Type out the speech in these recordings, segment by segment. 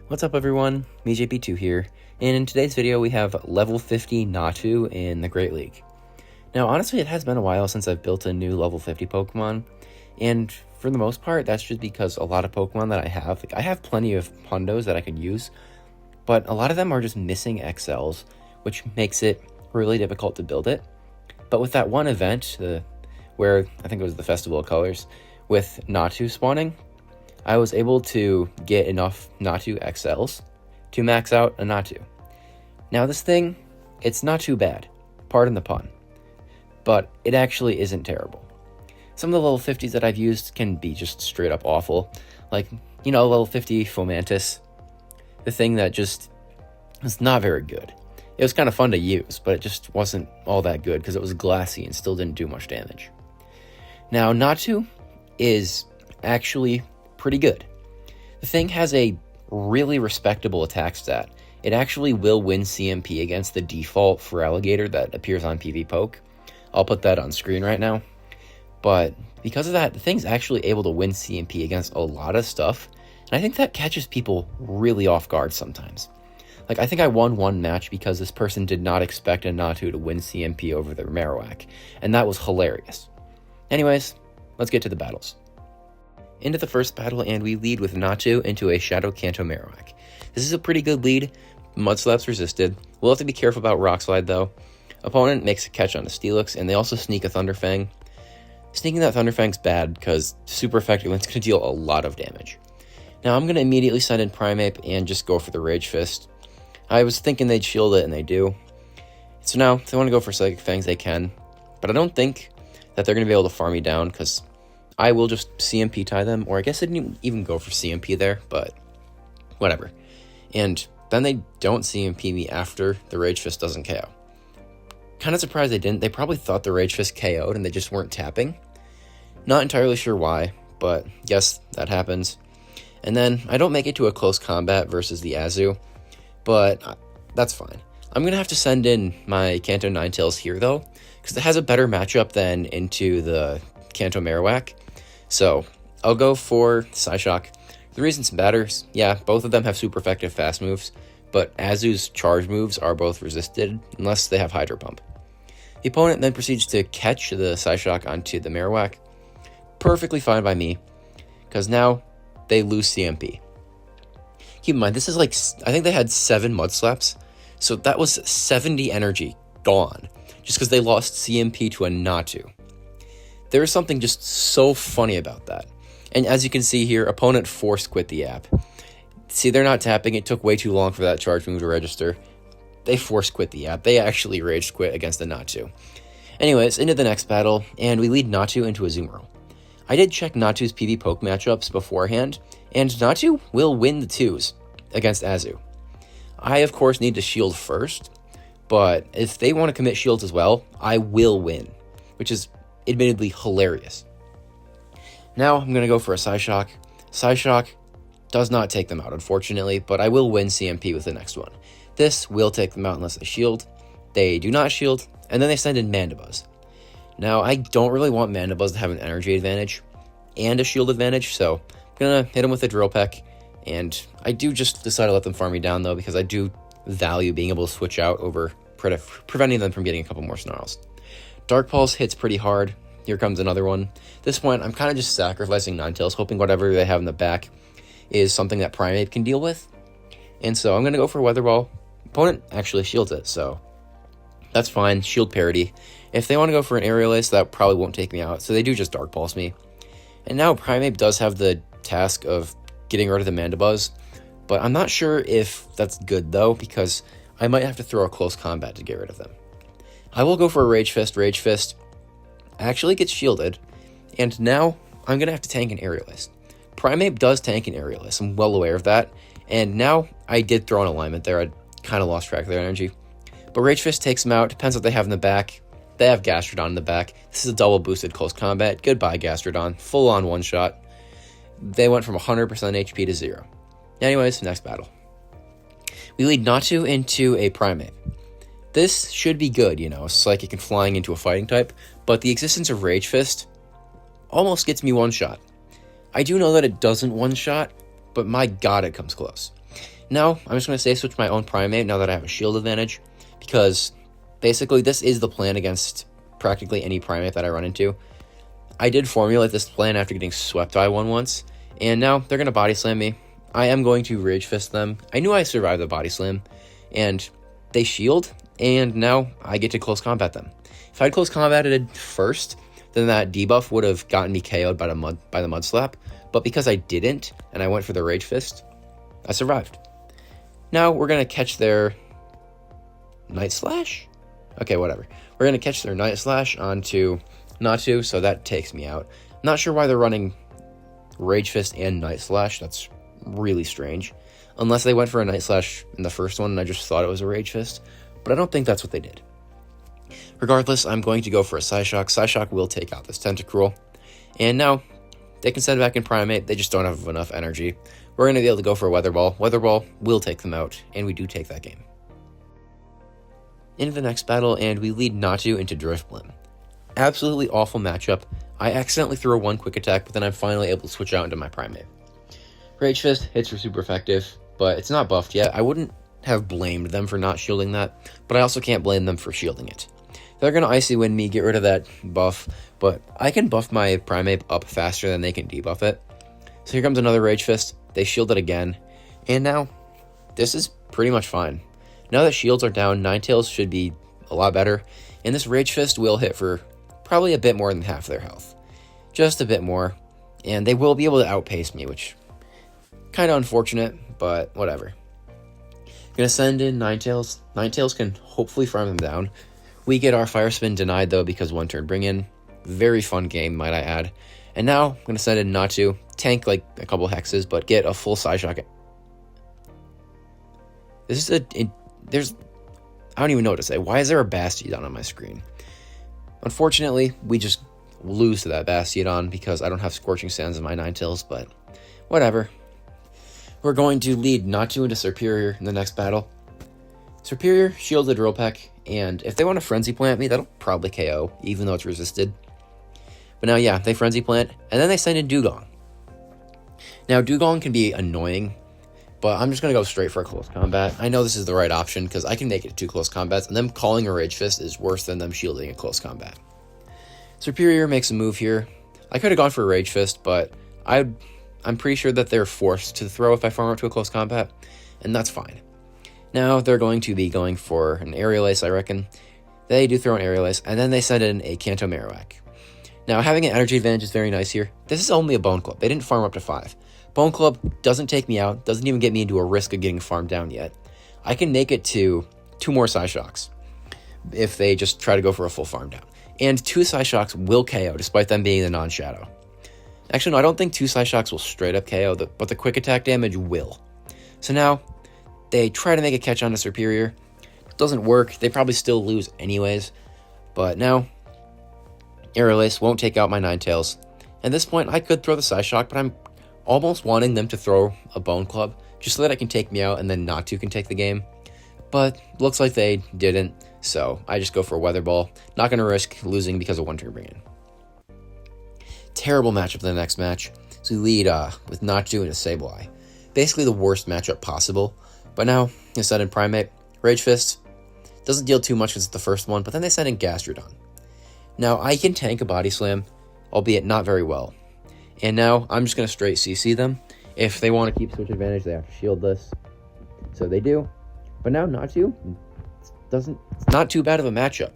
What's up everyone, MeJP2 here, and in today's video we have level 50 Natu in the Great League. Now honestly it has been a while since I've built a new level 50 Pokemon, and for the most part that's just because a lot of Pokemon that I have plenty of Hundos that I could use, but a lot of them are just missing XLs, which makes it really difficult to build it. But with that one event, where I think it was the Festival of Colors, with Natu spawning, I was able to get enough Natu XLs to max out a Natu. Now this thing, it's not too bad, pardon the pun, but it actually isn't terrible. Some of the level 50s that I've used can be just straight up awful, like, you know, level 50 Fomantis, the thing that just was not very good. It was kind of fun to use, but it just wasn't all that good because it was glassy and still didn't do much damage. Now Natu is actually pretty good. The thing has a really respectable attack stat. It actually will win CMP against the default for Alligator that appears on PvPoke. I'll put that on screen right now. But because of that, the thing's actually able to win CMP against a lot of stuff, and I think that catches people really off guard sometimes. Like, I think I won one match because this person did not expect a Natu to win CMP over their Marowak, and that was hilarious. Anyways, let's get to the battles. Into the first battle, and we lead with Natu into a Shadow Kanto Marowak. This is a pretty good lead. Mudslap's resisted. We'll have to be careful about Rock Slide though. Opponent makes a catch on the Steelix, and they also sneak a Thunderfang. Sneaking that Thunderfang's bad because super effective and it's going to deal a lot of damage. Now I'm going to immediately send in Primeape and just go for the Rage Fist. I was thinking they'd shield it, and they do. So now, if they want to go for Psychic Fangs, they can. But I don't think that they're going to be able to farm me down because I will just CMP tie them, or I guess I didn't even go for CMP there, but whatever. And then they don't CMP me after the Rage Fist doesn't KO. Kind of surprised they didn't. They probably thought the Rage Fist KO'd and they just weren't tapping. Not entirely sure why, but yes, that happens. And then I don't make it to a close combat versus the Azu, but that's fine. I'm going to have to send in my Kanto Ninetales here though, because it has a better matchup than into the Kanto Marowak. So I'll go for Psyshock. The reasons matters, yeah, both of them have super effective fast moves, but Azu's charge moves are both resisted unless they have Hydro Pump. The opponent then proceeds to catch the Psyshock onto the Marowak. Perfectly fine by me, because now they lose CMP. Keep in mind, this is like, I think they had 7 Mudslaps, so that was 70 energy gone, just because they lost CMP to a Natu. There is something just so funny about that. And as you can see here, opponent forced quit the app. See, they're not tapping. It took way too long for that charge move to register. They forced quit the app. They actually rage quit against the Natu. Anyways, into the next battle, and we lead Natu into a Azumarill. I did check Natu's PvPoke matchups beforehand, and Natu will win the 2s against Azu. I, of course, need to shield first, but if they want to commit shields as well, I will win, which is admittedly hilarious. Now I'm going to go for a Psyshock. Psyshock does not take them out, unfortunately, but I will win CMP with the next one. This will take them out unless they shield. They do not shield, and then they send in Mandibuzz. Now, I don't really want Mandibuzz to have an energy advantage and a shield advantage, so I'm going to hit them with a Drill Peck, and I do just decide to let them farm me down, though, because I do value being able to switch out over preventing them from getting a couple more Snarls. Dark Pulse hits pretty hard. Here comes another one. At this point, I'm kind of just sacrificing Ninetales, hoping whatever they have in the back is something that Primeape can deal with. And so I'm going to go for Weather Ball. Opponent actually shields it, so that's fine. Shield parity. If they want to go for an Aerial Ace, that probably won't take me out, so they do just Dark Pulse me. And now Primeape does have the task of getting rid of the Mandibuzz, but I'm not sure if that's good, though, because I might have to throw a close combat to get rid of them. I will go for a Rage Fist. Rage Fist actually gets shielded, and now I'm going to have to tank an Aerial Ace. Primeape does tank an Aerial Ace, I'm well aware of that, and now I did throw an alignment there. I kind of lost track of their energy. But Rage Fist takes them out, depends what they have in the back. They have Gastrodon in the back. This is a double boosted close combat. Goodbye, Gastrodon. Full on one shot. They went from 100% HP to 0. Anyways, next battle. We lead Natu into a Primeape. This should be good, you know, Psychic and flying into a fighting type, but the existence of Rage Fist almost gets me one shot. I do know that it doesn't one shot, but my god, it comes close. Now, I'm just going to safe switch my own Primate now that I have a shield advantage, because basically this is the plan against practically any Primate that I run into. I did formulate this plan after getting swept by one once, and now they're going to body slam me. I am going to Rage Fist them. I knew I survived the body slam, and they shield, and now I get to close combat them. If I'd close combated first, then that debuff would have gotten me KO'd by the mud slap, but because I didn't, and I went for the Rage Fist, I survived. Now we're going to catch their Night Slash? Okay, whatever. We're going to catch their Night Slash onto Natu, so that takes me out. Not sure why they're running Rage Fist and Night Slash. That's really strange. Unless they went for a Night Slash in the first one and I just thought it was a Rage Fist. But I don't think that's what they did. Regardless, I'm going to go for a Psyshock. Psyshock will take out this Tentacruel. And now, they can send back in Primate. They just don't have enough energy. We're going to be able to go for a Weather Ball. Weather Ball will take them out, and we do take that game. Into the next battle, and we lead Natu into Driftblim. Absolutely awful matchup. I accidentally threw a one quick attack, but then I'm finally able to switch out into my Primate. Rage Fist hits are super effective, but it's not buffed yet. I wouldn't have blamed them for not shielding that, but I also can't blame them for shielding it. They're going to Icy Wind me, get rid of that buff, but I can buff my Primate up faster than they can debuff it. So here comes another Rage Fist. They shield it again, and now this is pretty much fine. Now that shields are down, Ninetales should be a lot better, and this Rage Fist will hit for probably a bit more than half their health. Just a bit more, and they will be able to outpace me, which kind of unfortunate, but whatever. Gonna send in Ninetales. Ninetales can hopefully farm them down. We get our Fire Spin denied, though, because one turn bring in. Very fun game, might I add. And now, I'm going to send in Natu. Tank, like, a couple hexes, but get a full Psyshock. This is there's... I don't even know what to say. Why is there a Bastiodon on my screen? Unfortunately, we just lose to that Bastiodon because I don't have Scorching Sands in my Ninetales, but whatever. We're going to lead Natu into Superior in the next battle. Superior shields the Drill Peck, and if they want to Frenzy Plant me, that'll probably KO, even though it's resisted. But now, yeah, they Frenzy Plant, and then they send in Dugong. Now, Dugong can be annoying, but I'm just going to go straight for a close combat. I know this is the right option, because I can make it 2 close combats, and them calling a Rage Fist is worse than them shielding a close combat. Superior makes a move here. I could have gone for a Rage Fist, but I'm pretty sure that they're forced to throw if I farm up to a close combat, and that's fine. Now they're going to be going for an Aerial Ace, I reckon. They do throw an Aerial Ace, and then they send in a Kanto Marowak. Now, having an energy advantage is very nice here. This is only a Bone Club. They didn't farm up to 5. Bone Club doesn't take me out, doesn't even get me into a risk of getting farmed down yet. I can make it to 2 more Psyshocks if they just try to go for a full farm down. And 2 Psyshocks will KO, despite them being the non-shadow. Actually, no, I don't think 2 Psyshocks will straight up KO, but the quick attack damage will. So now, they try to make a catch on to Superior. It doesn't work. They probably still lose anyways. But now, Aerial Ace won't take out my Ninetales. At this point, I could throw the Psyshock, but I'm almost wanting them to throw a Bone Club, just so that it can take me out and then Natu can take the game. But looks like they didn't, so I just go for a Weather Ball. Not going to risk losing because of one turn bring in. Terrible matchup in the next match. So we lead with Natu and a Sableye. Basically the worst matchup possible. But now, they send in Primate. Rage Fist doesn't deal too much because it's the first one, but then they send in Gastrodon. Now, I can tank a Body Slam, albeit not very well. And now, I'm just going to straight CC them. If they want to keep switch advantage, they have to shield this. So they do. But now, Natu it's not too bad of a matchup.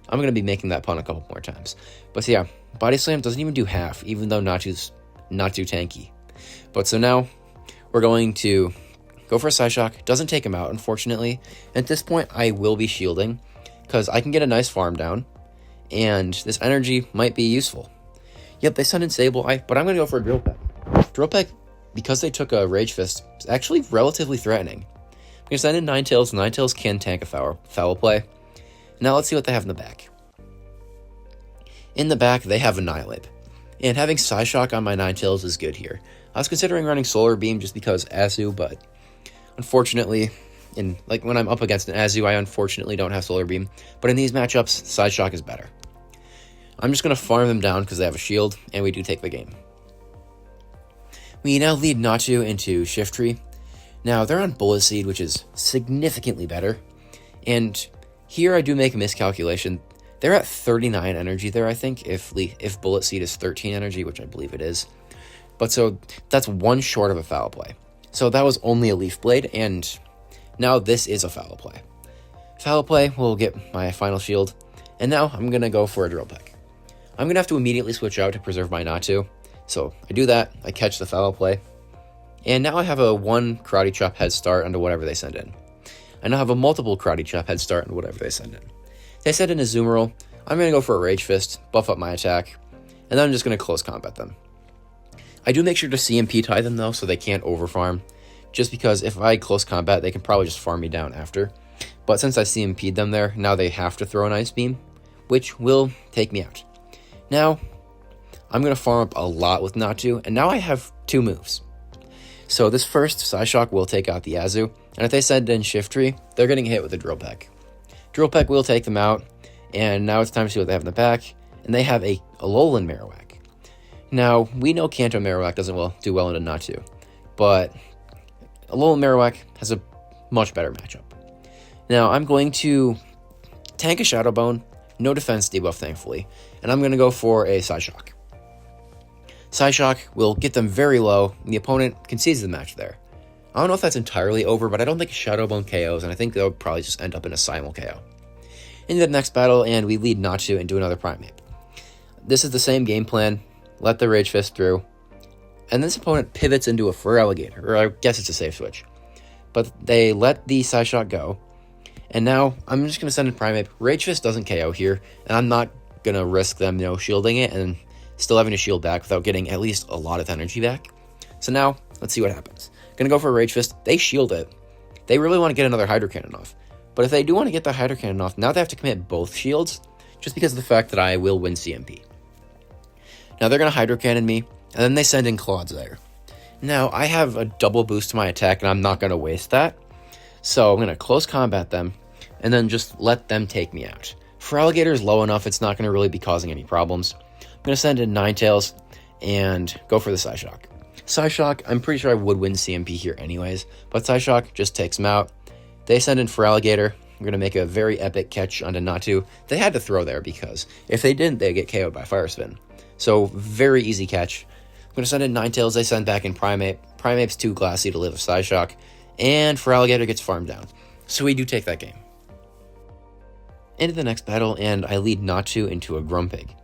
I'm going to be making that pun a couple more times. But so yeah, Body Slam doesn't even do half, even though Natu's not too tanky. But so now, we're going to go for a Psyshock. Doesn't take him out, unfortunately. At this point, I will be shielding, because I can get a nice farm down, and this energy might be useful. Yep, they send in Sableye, but I'm going to go for a Drill Peck. Drill Peck, because they took a Rage Fist, is actually relatively threatening. I'm going to send in Ninetales. Ninetales can tank a foul play. Now let's see what they have in the back. In the back, they have Annihilate. And having Psyshock on my Ninetales is good here. I was considering running Solar Beam just because Azu, but unfortunately, when I'm up against an Azu, I unfortunately don't have Solar Beam. But in these matchups, Psyshock is better. I'm just going to farm them down because they have a shield, and we do take the game. We now lead Natu into Shift Tree. Now, they're on Bullet Seed, which is significantly better. And here I do make a miscalculation. They're at 39 energy there, I think, if Bullet Seed is 13 energy, which I believe it is. But so that's one short of a foul play. So that was only a Leaf Blade, and now this is a foul play. Foul play will get my final shield, and now I'm going to go for a Drill Peck. I'm going to have to immediately switch out to preserve my Natu. So I do that, I catch the foul play, and now I have a 1 Karate Chop head start onto whatever they send in. I now have a multiple Karate Chop head start on whatever they send in. They send in a Zoomerl. I'm going to go for a Rage Fist, buff up my attack, and then I'm just going to close combat them. I do make sure to CMP tie them though, so they can't overfarm, just because if I close combat, they can probably just farm me down after. But since I CMP'd them there, now they have to throw an Ice Beam, which will take me out. Now, I'm going to farm up a lot with Natu, and now I have 2 moves. So this first Psyshock will take out the Azu, and if they send in Shift Tree, they're getting hit with a Drill Peck. Drill Peck will take them out, and now it's time to see what they have in the back, and they have a Alolan Marowak. Now, we know Kanto Marowak doesn't do well into Natu, but Alolan Marowak has a much better matchup. Now, I'm going to tank a Shadow Bone, no defense debuff thankfully, and I'm going to go for a Psyshock. Psyshock will get them very low, and the opponent concedes the match there. I don't know if that's entirely over, but I don't think Shadow Bone KOs, and I think they'll probably just end up in a Simul KO. Into the next battle, and we lead Natu into another Primeape. This is the same game plan. Let the Rage Fist through, and this opponent pivots into a Feraligatr, or I guess it's a safe switch. But they let the Psyshock go, and now I'm just going to send in Primeape. Rage Fist doesn't KO here, and I'm not going to risk them, shielding it and still having to shield back without getting at least a lot of energy back. So now, let's see what happens. Going to go for a Rage Fist. They shield it. They really want to get another Hydro Cannon off. But if they do want to get the Hydro Cannon off, now they have to commit both shields, just because of the fact that I will win CMP. Now they're going to Hydro Cannon me, and then they send in Clodsire. Now I have a double boost to my attack, and I'm not going to waste that. So I'm going to close combat them, and then just let them take me out. Feraligatr is low enough, it's not going to really be causing any problems. I'm going to send in Ninetales, and go for the Psyshock. Psyshock, I'm pretty sure I would win CMP here anyways, but Psyshock just takes him out. They send in Feraligatr. I'm going to make a very epic catch onto Natu. They had to throw there, because if they didn't, they'd get KO'd by Fire Spin. So, very easy catch. I'm going to send in Ninetales, they send back in Primeape. Primeape's too glassy to live with Psyshock, and Feraligatr gets farmed down. So we do take that game. Into the next battle, and I lead Natu into a Grumpig.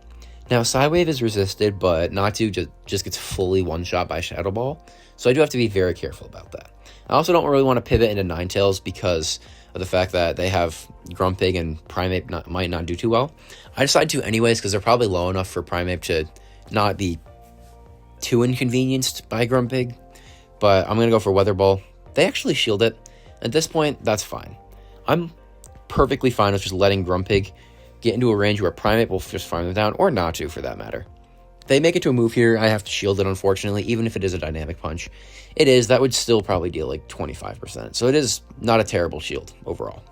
Now, Psywave is resisted, but Natu just gets fully one-shot by Shadow Ball, so I do have to be very careful about that. I also don't really want to pivot into Ninetales because of the fact that they have Grumpig and Primeape might not do too well. I decide to anyways because they're probably low enough for Primeape to not be too inconvenienced by Grumpig, but I'm going to go for Weather Ball. They actually shield it. At this point, that's fine. I'm perfectly fine with just letting Grumpig get into a range where Primeape will just farm them down, or Natu for that matter. They make it to a move here, I have to shield it unfortunately, even if it is a dynamic punch. It is, that would still probably deal like 25%, so it is not a terrible shield overall.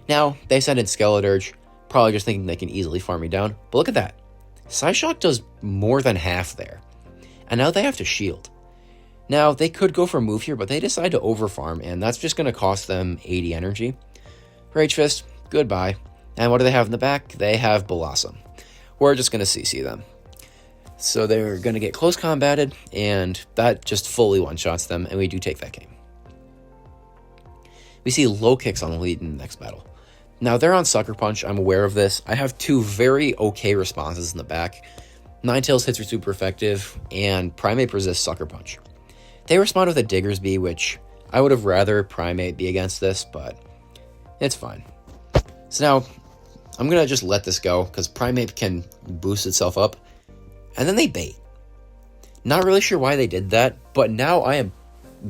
Now, they send in Skeledirge, probably just thinking they can easily farm me down, but look at that. Psyshock does more than half there, and now they have to shield. Now, they could go for a move here, but they decide to overfarm, and that's just going to cost them 80 energy. Rage Fist, goodbye. And what do they have in the back? They have Blossom. We're just going to CC them. So they're going to get close combated, and that just fully one-shots them, and we do take that game. We see low kicks on the lead in the next battle. Now, they're on Sucker Punch. I'm aware of this. I have 2 very okay responses in the back. Ninetales hits are super effective, and Primeape resists Sucker Punch. They respond with a Diggersby, which I would have rather Primeape be against this, but it's fine. So now, I'm going to just let this go, because Primeape can boost itself up, and then they bait. Not really sure why they did that, but now I am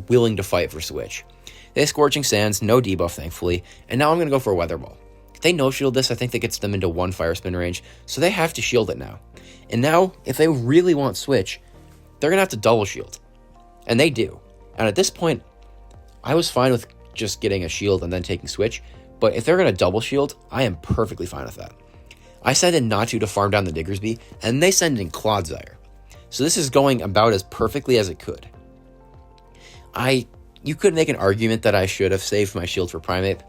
willing to fight for Switch. They have Scorching Sands, no debuff thankfully, and now I'm going to go for a Weather Ball. If they no-shield this, I think that gets them into 1 Fire Spin range, so they have to shield it now. And now, if they really want Switch, they're going to have to double shield. And they do. And at this point, I was fine with just getting a shield and then taking Switch, but if they're going to double shield, I am perfectly fine with that. I send in Natu to farm down the Diggersby, and they send in Clodsire. So this is going about as perfectly as it could. I you could make an argument that I should have saved my shield for Primeape,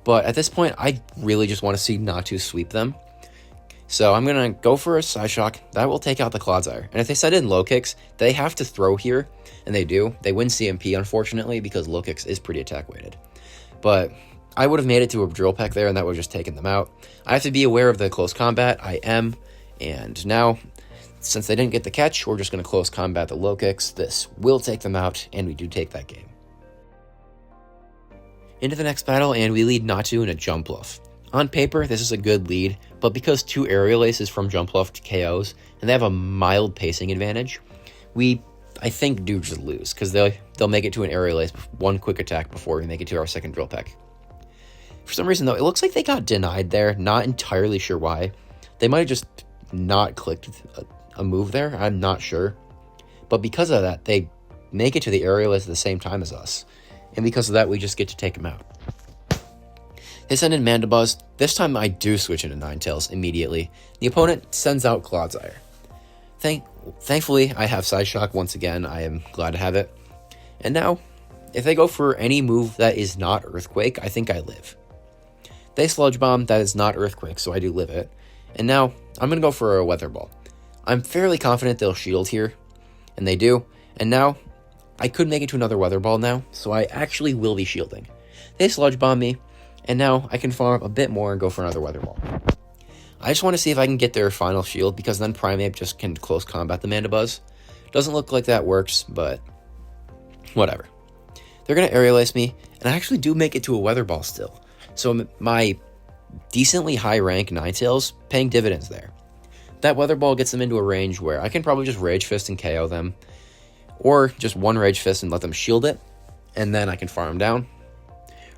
but at this point, I really just want to see Natu sweep them. So I'm going to go for a Psyshock. That will take out the Clodsire. And if they send in Low Kicks, they have to throw here, and they do. They win CMP, unfortunately, because Low Kicks is pretty attack weighted. But I would have made it to a Drill Peck there, and that would have just taken them out. I have to be aware of the close combat. I am. And now, since they didn't get the catch, we're just going to close combat the Low Kicks. This will take them out, and we do take that game. Into the next battle, and we lead Natu in a Jump Bluff. On paper, this is a good lead, but because 2 Aerial Aces from Jump Bluff to KOs, and they have a mild pacing advantage, we, I think, do just lose, because they'll make it to an Aerial Ace, 1 quick attack before we make it to our second Drill Peck. For some reason, though, it looks like they got denied there, not entirely sure why. They might have just not clicked a move there, I'm not sure. But because of that, they make it to the Aerial Ace at the same time as us, and because of that, we just get to take them out. They send in Mandibuzz. This time I do switch into Ninetales immediately. The opponent sends out Clodsire. Thankfully, I have Psyshock once again. I am glad to have it. And now, if they go for any move that is not Earthquake, I think I live. They Sludge Bomb, that is not Earthquake, so I do live it. And now, I'm going to go for a Weather Ball. I'm fairly confident they'll shield here, and they do. And now, I could make it to another Weather Ball now, so I actually will be shielding. They Sludge Bomb me, and now I can farm a bit more and go for another Weather Ball. I just want to see if I can get their final shield, because then Primeape just can close combat the Mandibuzz. Doesn't look like that works, but whatever. They're going to Aerial Ace me, and I actually do make it to a Weather Ball still. So my decently high rank Ninetales paying dividends there. That Weather Ball gets them into a range where I can probably just Rage Fist and KO them, or just 1 Rage Fist and let them shield it, and then I can farm them down.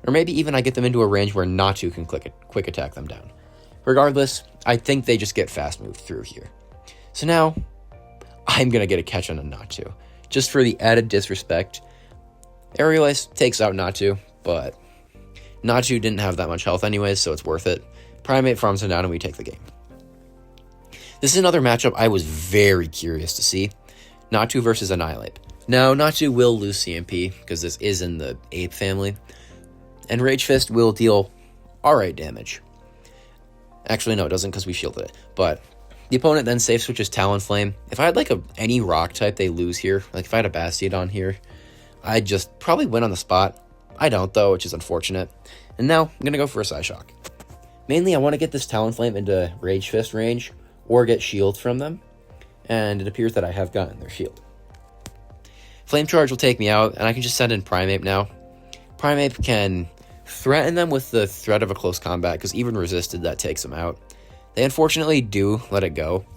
Or maybe even I get them into a range where Natu can quick attack them down. Regardless, I think they just get fast moved through here. So now, I'm going to get a catch on a Natu. Just for the added disrespect. Aerial Ace takes out Natu, but Natu didn't have that much health anyways, so it's worth it. Primeape farms him down and we take the game. This is another matchup I was very curious to see. Natu versus Annihilate. Now, Natu will lose CMP, because this is in the Ape family. And Rage Fist will deal alright damage. Actually, no, it doesn't, because we shielded it. But the opponent then safe switches Talonflame. If I had like any rock type they lose here, like if I had a Bastiodon here, I'd just probably win on the spot. I don't though, which is unfortunate. And now I'm going to go for a Psyshock. Mainly I want to get this Talonflame into Rage Fist range or get shield from them. And it appears that I have gotten their shield. Flame Charge will take me out, and I can just send in Primeape now. Primeape can threaten them with the threat of a close combat, because even resisted, that takes them out. They unfortunately do let it go.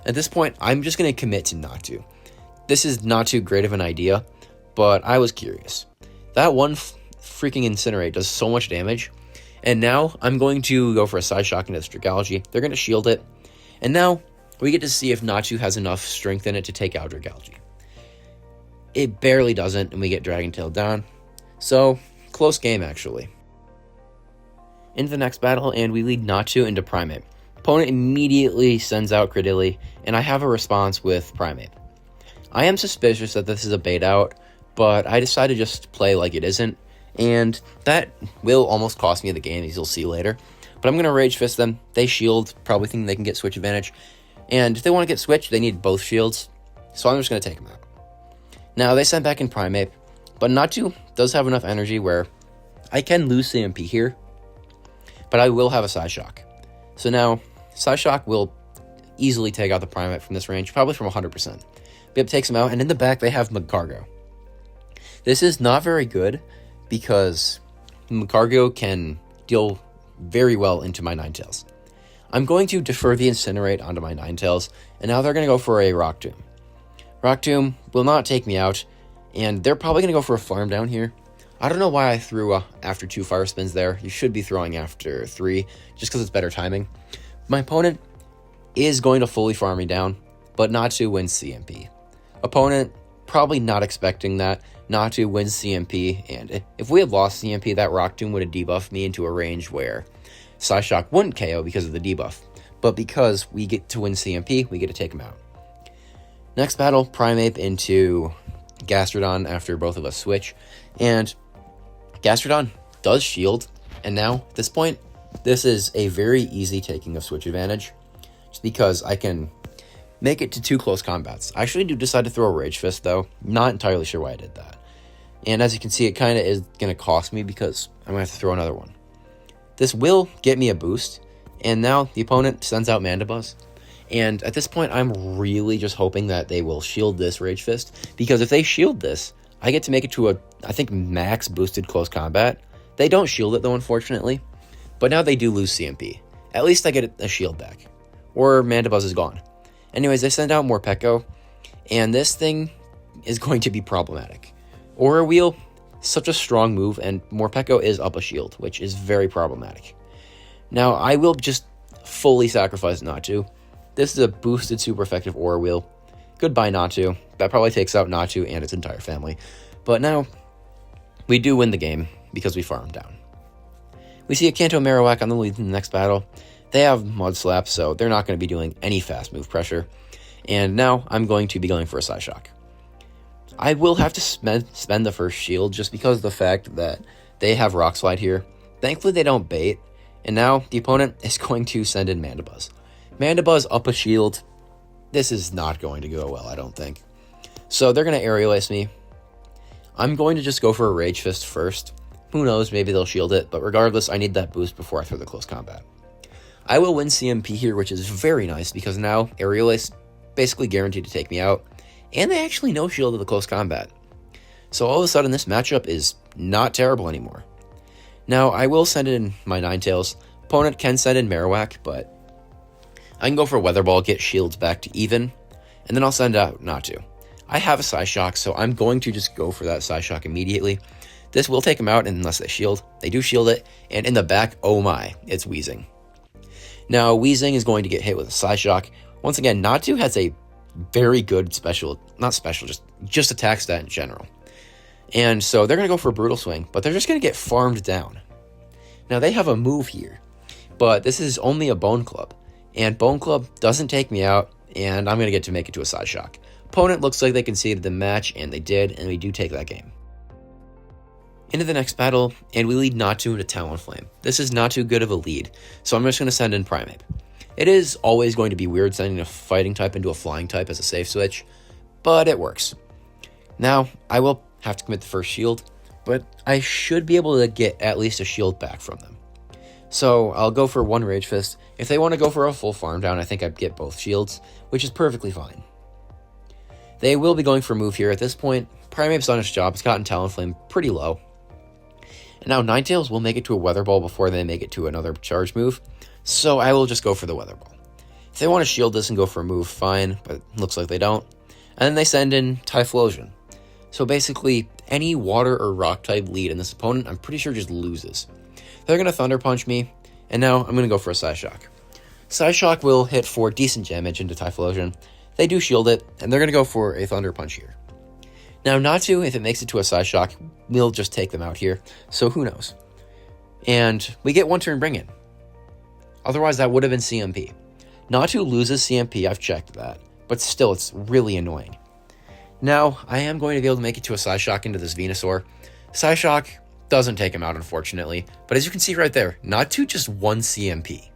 At this point, I'm just going to commit to Natu. This is not too great of an idea, but I was curious. That one freaking Incinerate does so much damage, and now I'm going to go for a Psyshock into Dragalge. They're going to shield it, and now we get to see if Natu has enough strength in it to take out Dragalge. It barely doesn't, and we get Dragon Tail down. So, close game actually. Into the next battle, and we lead Natu into Primeape. Opponent immediately sends out Credilli, and I have a response with Primeape. I am suspicious that this is a bait out, but I decided to just play like it isn't, and that will almost cost me the game, as you'll see later. But I'm going to Rage Fist them. They shield, probably thinking they can get switch advantage, and if they want to get switch, they need both shields, so I'm just going to take them out. Now, they sent back in Primeape, but Natu does have enough energy where I can lose CMP here, but I will have a Psyshock. So now, Psyshock will easily take out the Primeape from this range, probably from 100%. Bib takes him out, and in the back, they have Magcargo. This is not very good, because Magcargo can deal very well into my Ninetales. I'm going to defer the Incinerate onto my Ninetales, and now they're going to go for a Rock Tomb. Rock Tomb will not take me out, and they're probably going to go for a farm down here. I don't know why I threw after 2 fire spins there. You should be throwing after 3, just because it's better timing. My opponent is going to fully farm me down, but Natu wins CMP. Opponent probably not expecting that. Natu wins CMP, and if we had lost CMP, that Rock Tomb would have debuffed me into a range where Psyshock wouldn't KO because of the debuff. But because we get to win CMP, we get to take him out. Next battle, Primeape into Gastrodon after both of us switch. And Gastrodon does shield, and now, at this point, this is a very easy taking of switch advantage, just because I can make it to 2 close combats. I actually do decide to throw a Rage Fist, though. Not entirely sure why I did that. And as you can see, it kind of is going to cost me because I'm going to have to throw another one. This will get me a boost, and now the opponent sends out Mandibuzz. And at this point, I'm really just hoping that they will shield this Rage Fist, because if they shield this, I get to make it to a, I think, max boosted close combat. They don't shield it, though, unfortunately. But now they do lose CMP. At least I get a shield back. Or Mandibuzz is gone. Anyways, they send out Morpeko, and this thing is going to be problematic. Aura Wheel, such a strong move, and Morpeko is up a shield, which is very problematic. Now, I will just fully sacrifice Natu. This is a boosted super effective Aura Wheel. Goodbye, Natu. That probably takes out Natu and its entire family. But now, we do win the game because we farm down. We see a Kanto Marowak on the lead in the next battle. They have Mud Slap, so they're not going to be doing any fast move pressure. And now, I'm going to be going for a Psyshock. I will have to spend the first shield just because of the fact that they have Rock Slide here. Thankfully, they don't bait. And now, the opponent is going to send in Mandibuzz. Mandibuzz up a shield. This is not going to go well, I don't think. So they're going to Aerial Ace me. I'm going to just go for a Rage Fist first. Who knows, maybe they'll shield it, but regardless, I need that boost before I throw the close combat. I will win CMP here, which is very nice, because now Aerial Ace basically guaranteed to take me out, and they actually no shield of the close combat. So all of a sudden, this matchup is not terrible anymore. Now, I will send in my Ninetales. Opponent can send in Marowak, but I can go for Weather Ball, get shields back to even, and then I'll send out Natu. I have a Psyshock, so I'm going to just go for that Psyshock immediately. This will take him out unless they shield. They do shield it, and in the back, oh my, it's Weezing. Now, Weezing is going to get hit with a Psyshock. Once again, Natu has a very good just attack stat in general. And so they're going to go for a Brutal Swing, but they're just going to get farmed down. Now, they have a move here, but this is only a Bone Club. And Bone Club doesn't take me out, and I'm going to get to make it to a Psyshock. Opponent looks like they conceded the match, and they did, and we do take that game. Into the next battle, and we lead Natu into Talonflame. This is not too good of a lead, so I'm just going to send in Primeape. It is always going to be weird sending a fighting type into a flying type as a safe switch, but it works. Now, I will have to commit the first shield, but I should be able to get at least a shield back from them. So I'll go for one Rage Fist. If they want to go for a full farm down, I think I'd get both shields, which is perfectly fine. They will be going for a move here. At this point, Primeape's done its job. It's gotten Talonflame pretty low. And now Ninetales will make it to a Weather Ball before they make it to another charge move, so I will just go for the Weather Ball. If they want to shield this and go for a move, fine, but it looks like they don't. And then they send in Typhlosion. So basically, any water or rock type lead in this opponent, I'm pretty sure just loses. They're going to Thunder Punch me, and now I'm going to go for a Psyshock. Psyshock will hit for decent damage into Typhlosion. They do shield it, and they're going to go for a Thunder Punch here. Now, Natu, if it makes it to a Psyshock, we'll just take them out here, so who knows. And we get one turn Bring In. Otherwise, that would have been CMP. Natu loses CMP, I've checked that, but still, it's really annoying. Now, I am going to be able to make it to a Psyshock into this Venusaur. Psyshock doesn't take him out, unfortunately, but as you can see right there, Natu just won CMP.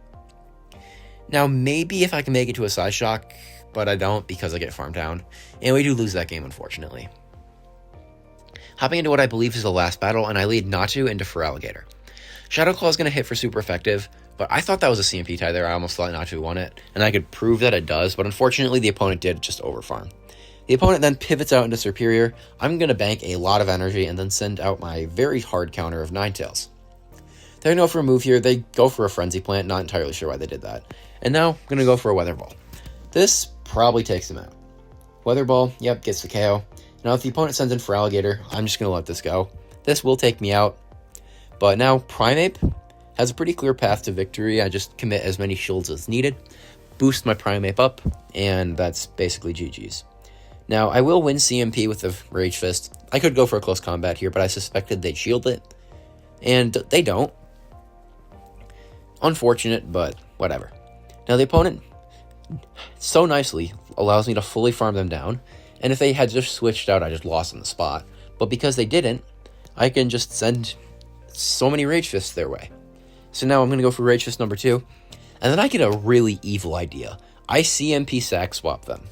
Now, maybe if I can make it to a Psyshock, but I don't because I get farmed down, and we do lose that game, unfortunately. Hopping into what I believe is the last battle, and I lead Natu into Feraligatr. Shadow Claw is going to hit for super effective, but I thought that was a CMP tie there. I almost thought Natu won it, and I could prove that it does, but unfortunately the opponent did just overfarm. The opponent then pivots out into Serperior. I'm going to bank a lot of energy and then send out my very hard counter of Ninetales. They're going to go for a move here. They go for a Frenzy Plant, not entirely sure why they did that. And now I'm going to go for a Weather Ball. This probably takes them out. Weather Ball, yep, gets the KO. Now, if the opponent sends in Feraligatr, I'm just going to let this go. This will take me out. But now, Primeape has a pretty clear path to victory. I just commit as many shields as needed, boost my Primeape up, and that's basically GG's. Now, I will win CMP with the Rage Fist. I could go for a close combat here, but I suspected they'd shield it. And they don't. Unfortunate, but whatever. Now, the opponent so nicely allows me to fully farm them down. And if they had just switched out, I just lost on the spot. But because they didn't, I can just send so many Rage Fists their way. So now I'm going to go for Rage Fist number 2, and then I get a really evil idea. I CMP sack swap them.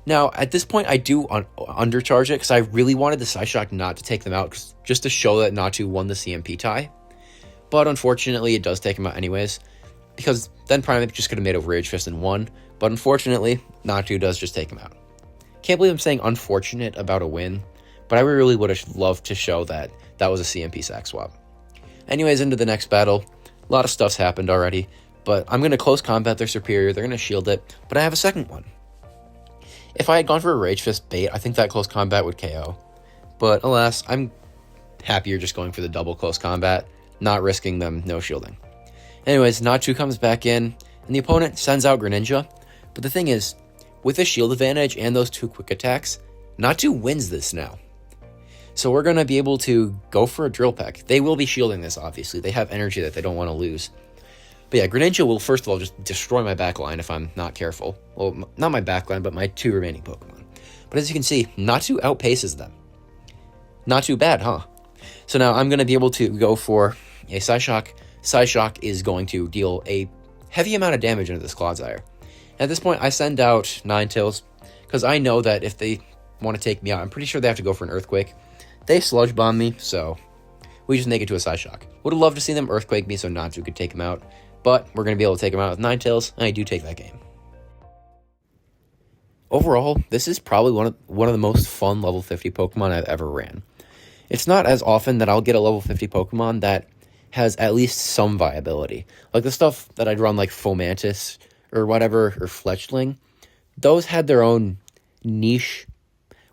Now, at this point, I do undercharge it because I really wanted the Psyshock not to take them out, just to show that Natu won the CMP tie. But unfortunately, it does take him out anyways, because then Primeape just could have made a Rage Fist and won. But unfortunately, Natu does just take him out. Can't believe I'm saying unfortunate about a win, but I really would have loved to show that that was a CMP sack swap. Anyways, into the next battle. A lot of stuff's happened already, but I'm going to close combat their superior. They're going to shield it, but I have a second one. If I had gone for a Rage Fist bait, I think that close combat would KO. But alas, I'm happier just going for the double close combat, not risking them no shielding. Anyways, Natu comes back in, and the opponent sends out Greninja. But the thing is, with a shield advantage and those 2 quick attacks, Natu wins this now. So we're going to be able to go for a Drill Peck. They will be shielding this, obviously. They have energy that they don't want to lose. But yeah, Greninja will first of all just destroy my backline if I'm not careful. Well, not my backline, but my 2 remaining Pokemon. But as you can see, Natu outpaces them. Not too bad, huh? So now I'm going to be able to go for a Psyshock. Psyshock is going to deal a heavy amount of damage into this Clodsire. At this point, I send out Ninetales, because I know that if they want to take me out, I'm pretty sure they have to go for an Earthquake. They Sludge Bomb me, so we just make it to a Psyshock. Would have loved to see them Earthquake me so Natu could take him out, but we're going to be able to take him out with Ninetales, and I do take that game. Overall, this is probably one of the most fun level 50 Pokemon I've ever ran. It's not as often that I'll get a level 50 Pokemon that has at least some viability. Like the stuff that I'd run like Fomantis or whatever, or Fletchling, those had their own niche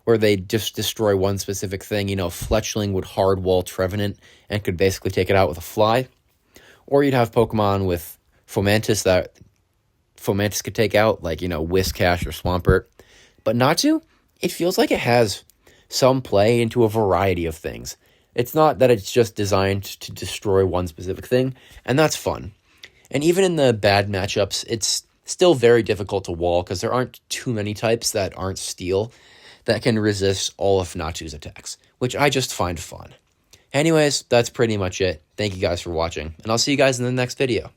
where they just destroy one specific thing. You know, Fletchling would hard wall Trevenant and could basically take it out with a fly. Or you'd have Pokemon with Fomantis that Fomantis could take out, like, you know, Whiscash or Swampert. But Natu, it feels like it has some play into a variety of things. It's not that it's just designed to destroy one specific thing, and that's fun. And even in the bad matchups, it's still very difficult to wall because there aren't too many types that aren't steel that can resist all of Natu's attacks, which I just find fun. Anyways, that's pretty much it. Thank you guys for watching, and I'll see you guys in the next video.